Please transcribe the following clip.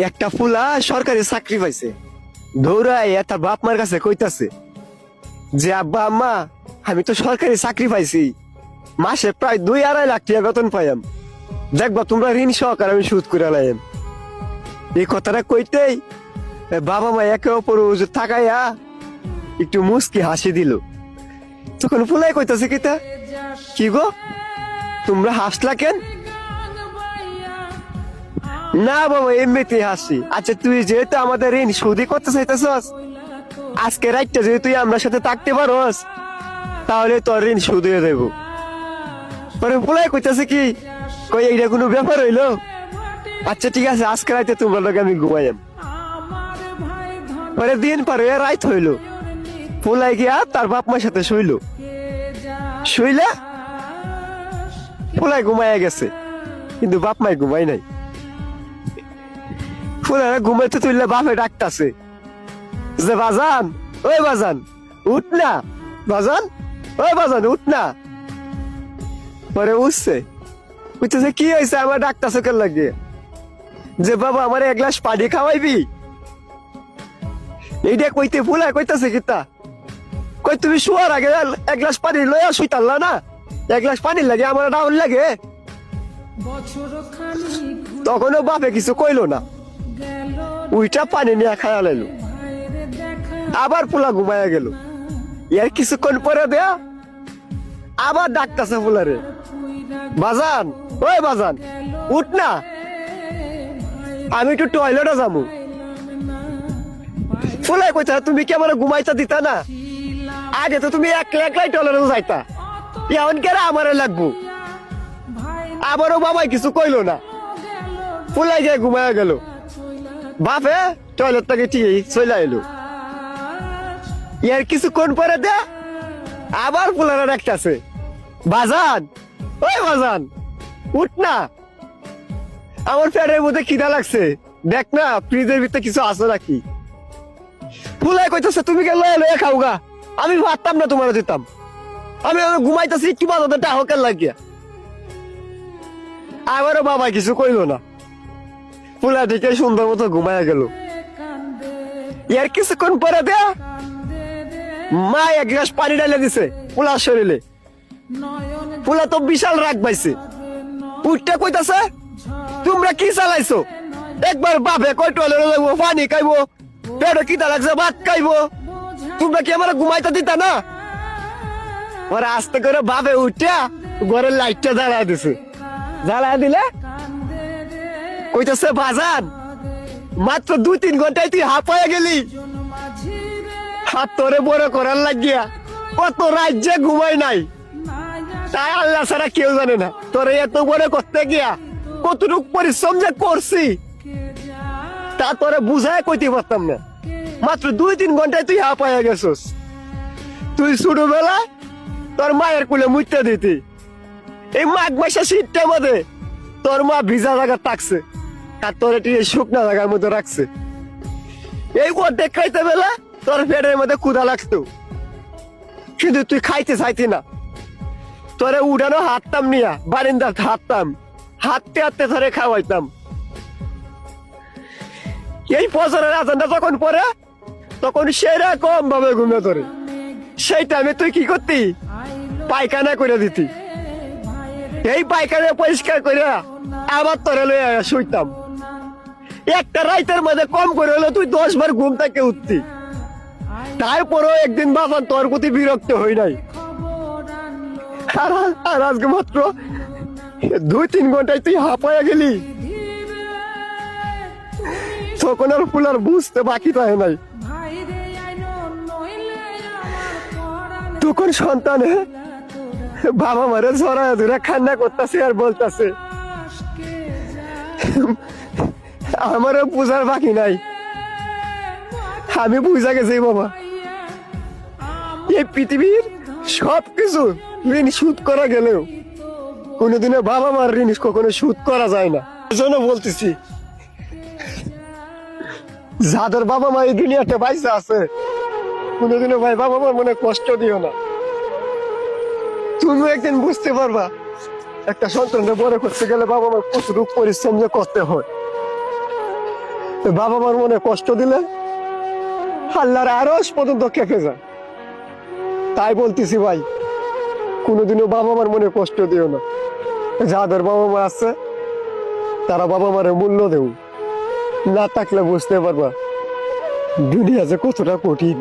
একটা ফুলা সরকারি চাকরি পাইছে, দৌড়ায় তার বাপ মার কাছে কইতাছে যে আব্বা আম্মা আমি তো সরকারি চাকরি পাইছি, মাসে প্রায় 2-2.5 লাখ টাকা বেতন পাইম, দেখবা তোমরা ঋণ সহকার আমি সুদ করে লাইম। এই কথাটা কইতেই বাবা মা একে অপর তাকাইয়া একটু মুস্কি হাসি দিল। তখন ফুলাই কইতাছে কিতা, কি গো তোমরা হাসলা কেন? না বাবা এমনিতে হাসি। আচ্ছা তুই যেহেতু আমাদের ঋণ সুদি করতে চাইতেছস, আজকে রাইটটা যেহেতু তুই আমার সাথে থাকতে পারস, তাহলে তোর ঋণ সুদ হয়ে দেবো। পরে ফুলাই কইতাছে কি, কই এইটা কোনো ব্যাপার হইলো? আচ্ছা ঠিক আছে আজকে রাইতে তোমরা লোক আমি ঘুমাইম। পরে দিন পরে রাইত হইলো, ফুলাই গিয়া তার বাপ মার সাথে শুইলো। শুইলা ফুলাই ঘুমাইয়া গেছে, কিন্তু বাপ মাই ঘুমাই নাই। ফুলারা ঘুমাইতে তুললে বাপে ডাকতাছে যে বাজান, ওই বাজান উঠ না, বাজান ওই বাজান উঠ না। পরে উঠছে, বুঝতেছে কি হয়েছে আমার ডাকতাছে কেন লাগে, যে বাবা আমার 1 গ্লাস পানি খাওয়াইবি। এইটা কইতে ফুলা কইতাছে কিতা, কই তুমি শোয়ার আগে 1 গ্লাস পানি লইয়া শুইতাল্লা না, 1 গ্লাস পানি লাগে আমার ডাউন লাগে। তখনও বাপে কিছু কইলো না, উইটা পানি নিয়ে খায়া লাইলো। আবার পোলা ঘুমাইয়া গেল। এর কিছুক্ষণ পরে দেয়া আবার ডাকতাছে ফুলারে, বাজান ওই বাজান উঠ না, আমি একটু টয়লেটে যাবো। ফুলাই কইতা তুমি কি আমার ঘুমাইতা দিতা না, আগে তো তুমি একলাই টয়লেটে যাইতা, এখন কেরা আমারে লাগবো। আবারও বাবাই কিছু কইলো না, ফুলাই গিয়ে ঘুমাইয়া গেল। বাপে টয়লেট থেকে ঠিক চলে এলো। এর কিছুক্ষণ পরে দে আবার ফুলারা ডাকতাছে, বাজান ওই বাজান উঠ না, আমার পেটের মধ্যে খিদা লাগছে, দেখ না ফ্রিজের ভিতরে কিছু আছে নাকি। ফুলাই কইতাছে তুমি কে লয়ে লয়ে খাও গা, আমি ভাবতাম না তোমার দিতাম, আমি ঘুমাইতেছি একটু বাজাতে টাহকের লাগিয়া। আবারও বাবা কিছু কইলো না, ফুলা দিকে সুন্দর মতো ঘুমাইয়া গেল। এর কিছুক্ষণ পরে দেয়া মা 1 গ্লাস পানি ঢালে দিছে পোলার শরীরে। পোলা তো বিশাল রাগ পাইছে, উঠতে কইতাছে তোমরা কি চালাইছো, একবার বাপে কই টয়লেটে যাবো, পানি খাইবো, পেটে খিদা লাগছে ভাত খাইবো, তোমরা কি আমার ঘুমাইতে দিতা না। ওরা আস্তে করে বাপে উঠিয়া ঘরের লাইটটা জ্বালা দিছে। জ্বালা দিলে কইতাছে বাজান মাত্র 2-3 ঘন্টায় তুই হাঁপায়া গেলি, হাত তোরে বড় করার লাগিয়া কত রাজ্যে ঘুমাই নাই, তাই আল্লাহ ছাড়া কেউ জানে না তোরে এত বড় করতে গিয়া কতটুক পরিশ্রম যে করছি তা তোরে বুঝায় কইতে পারতাম না। মাত্র 2-3 ঘন্টায় তুই হাঁপায়া গেছস। তুই ছোটবেলা তোর মায়ের কোলে মুইতে দিতি, এই মাঘ মাসের শীতটার মধ্যে তোর মা ভিজা জায়গা থাকছে আর তোর এটি শুকনা জায়গার মধ্যে রাখছে। এই অর্ধেক খাইতে বেলা তোর পেটের মধ্যে ক্ষুধা লাগতো, কিন্তু তুই খাইতে চাইতি না। তোরে উড়ানো হাঁটতাম নিয়া বারিন্দার হাঁটতাম, হাঁটতে হাঁটতে ধরে খাওয়াইতাম। এই বছরের আজানটা যখন পরে তখন সেরকম ভাবে ঘুমিয়ে ধরে, সেই টাইমে তুই কি করতি, পায়খানা করে দিতি। এই পায়খানা পরিষ্কার করে আবার তোরে লইয়া শুইতাম। একটা রাইতের মধ্যে কম করে হলো তুই 10 বার ঘুম থেকে উঠতি। তারপরেও একদিন বাজান তোর প্রতি বিরক্ত হই নাই। আর আজকে মাত্র 2-3 ঘন্টায় তুই হাঁপায়া গেলি, তখন আর ফুলার বুঝতে বাকি থাকে নাই। তখন সন্তানে বাবা মারে জড়ায় ধরে কান্না করতেছে আর বলতেছে আমারও বুঝার বাকি নাই, আমি বুঝা গেছি বাবা এই পৃথিবীর সবকিছু ঋণ শোধ করা গেলেও কোনোদিনও বাবা মার ঋণ কখনো শোধ করা যায় না। এজন্য বলতেছি যাদের বাবা মা এই দুনিয়াতে বাইসা আছে কোনোদিনও ভাই বাবা মার মনে কষ্ট দিও না। তুমি একদিন বুঝতে পারবা একটা সন্তানকে বড় করতে গেলে বাবা মার কতটুকু পরিশ্রম যে করতে হয়। বাবা মার মনে কষ্ট দিলে আল্লাহর আরশ পর্যন্ত কেঁপে যায়। তাই বলতেছি ভাই, কোনোদিনও বাবা মার মনে কষ্ট দিও না। যাদের বাবা মা আছে তারা বাবা মারে মূল্য দেও, না থাকলে বুঝতে পারবা দুনিয়া যে কতটা কঠিন।